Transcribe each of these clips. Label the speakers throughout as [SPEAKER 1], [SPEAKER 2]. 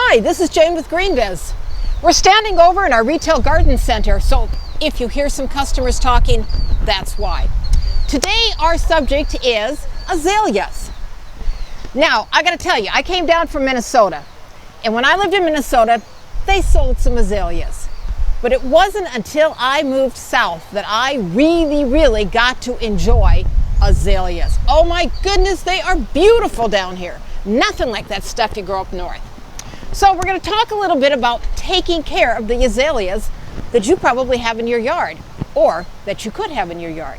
[SPEAKER 1] Hi, this is Jane with GreenBiz. We're standing over in our retail garden center, so if you hear some customers talking, that's why. Today our subject is azaleas. Now, I gotta tell you, I came down from Minnesota, and when I lived in Minnesota, they sold some azaleas. But it wasn't until I moved south that I really got to enjoy azaleas. Oh my goodness, they are beautiful down here. Nothing like that stuff you grow up north. So we're going to talk a little bit about taking care of the azaleas that you probably have in your yard, or that you could have in your yard.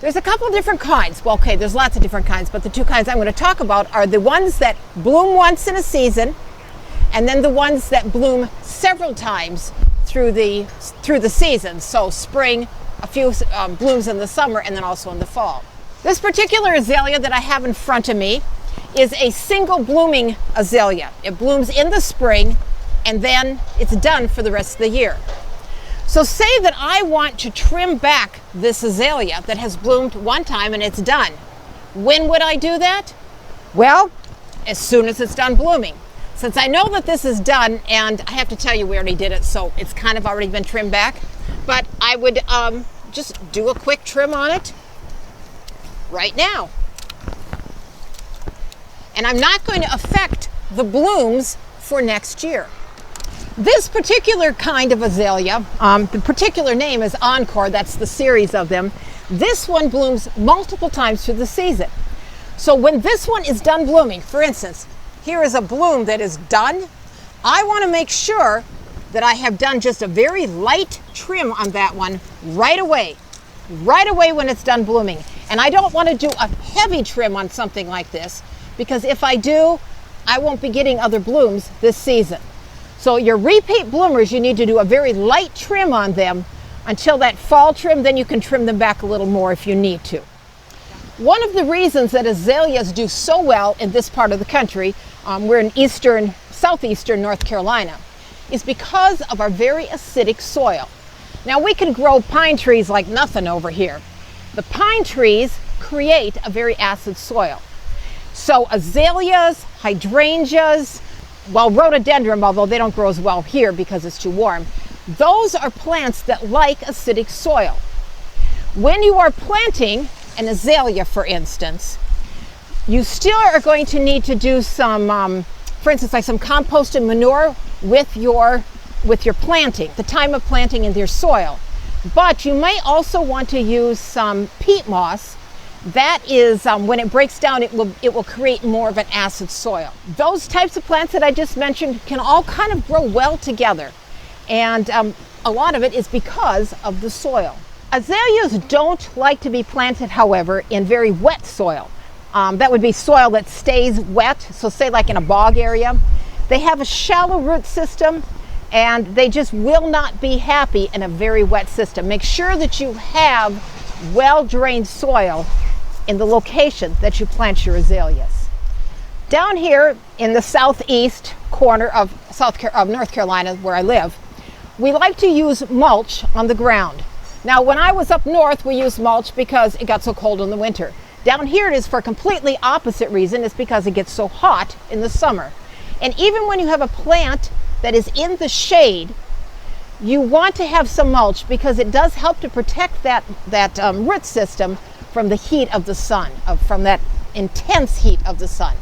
[SPEAKER 1] There's a couple different kinds. Well, okay, there's lots of different kinds, but the two kinds I'm going to talk about are the ones that bloom once in a season, and then the ones that bloom several times through the season. So spring, a few blooms in the summer, and then also in the fall. This particular azalea that I have in front of me is a single blooming azalea. It blooms in the spring and then it's done for the rest of the year. So say that I want to trim back this azalea that has bloomed one time and it's done. When would I do that? Well, as soon as it's done blooming. Since I know that this is done, and I have to tell you we already did it, so it's kind of already been trimmed back, but I would just do a quick trim on it right now. And I'm not going to affect the blooms for next year. This particular kind of azalea, the particular name is Encore, that's the series of them. This one blooms multiple times through the season. So when this one is done blooming, for instance, here is a bloom that is done, I want to make sure that I have done just a very light trim on that one right away when it's done blooming. And I don't want to do a heavy trim on something like this, because if I do, I won't be getting other blooms this season. So your repeat bloomers, you need to do a very light trim on them until that fall trim, then you can trim them back a little more if you need to. One of the reasons that azaleas do so well in this part of the country, we're in southeastern North Carolina, is because of our very acidic soil. Now we can grow pine trees like nothing over here. The pine trees create a very acid soil. So azaleas, hydrangeas, well, rhododendron, although they don't grow as well here because it's too warm, those are plants that like acidic soil. When you are planting an azalea, for instance, you still are going to need to do some, for instance, like some composted manure with your planting, the time of planting in your soil. But you may also want to use some peat moss. That is, when it breaks down, it will create more of an acid soil. Those types of plants that I just mentioned can all kind of grow well together. And a lot of it is because of the soil. Azaleas don't like to be planted, however, in very wet soil. That would be soil that stays wet, so say like in a bog area. They have a shallow root system, and they just will not be happy in a very wet system. Make sure that you have well-drained soil in the location that you plant your azaleas. Down here in the southeast corner of North Carolina, where I live, we like to use mulch on the ground. Now, when I was up north, we used mulch because it got so cold in the winter. Down here it is for a completely opposite reason. It's because it gets so hot in the summer. And even when you have a plant that is in the shade, you want to have some mulch because it does help to protect that root system from the heat of the sun, from that intense heat of the sun.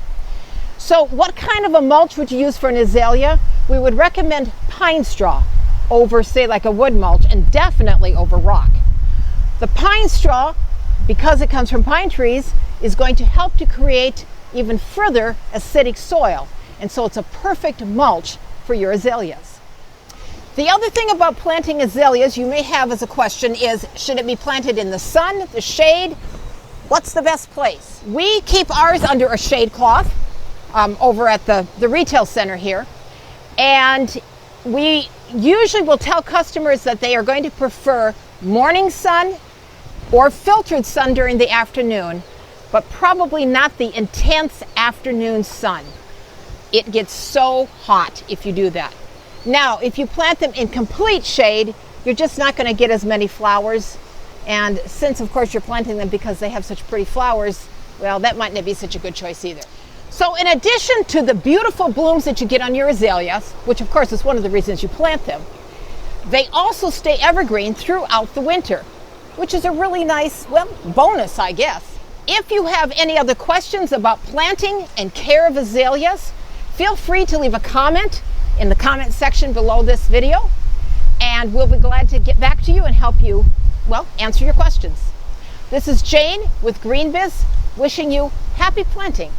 [SPEAKER 1] So what kind of a mulch would you use for an azalea? We would recommend pine straw over, say, like a wood mulch, and definitely over rock. The pine straw, because it comes from pine trees, is going to help to create even further acidic soil. And so it's a perfect mulch for your azaleas. The other thing about planting azaleas you may have as a question is, should it be planted in the sun, the shade? What's the best place? We keep ours under a shade cloth over at the retail center here. And we usually will tell customers that they are going to prefer morning sun or filtered sun during the afternoon, but probably not the intense afternoon sun. It gets so hot if you do that. Now, if you plant them in complete shade, you're just not going to get as many flowers. And since, of course, you're planting them because they have such pretty flowers, well, that might not be such a good choice either. So in addition to the beautiful blooms that you get on your azaleas, which of course is one of the reasons you plant them, they also stay evergreen throughout the winter, which is a really nice, well, bonus, I guess. If you have any other questions about planting and care of azaleas, feel free to leave a comment in the comment section below this video, and we'll be glad to get back to you and help you, well, answer your questions. This is Jane with GreenBiz, wishing you happy planting.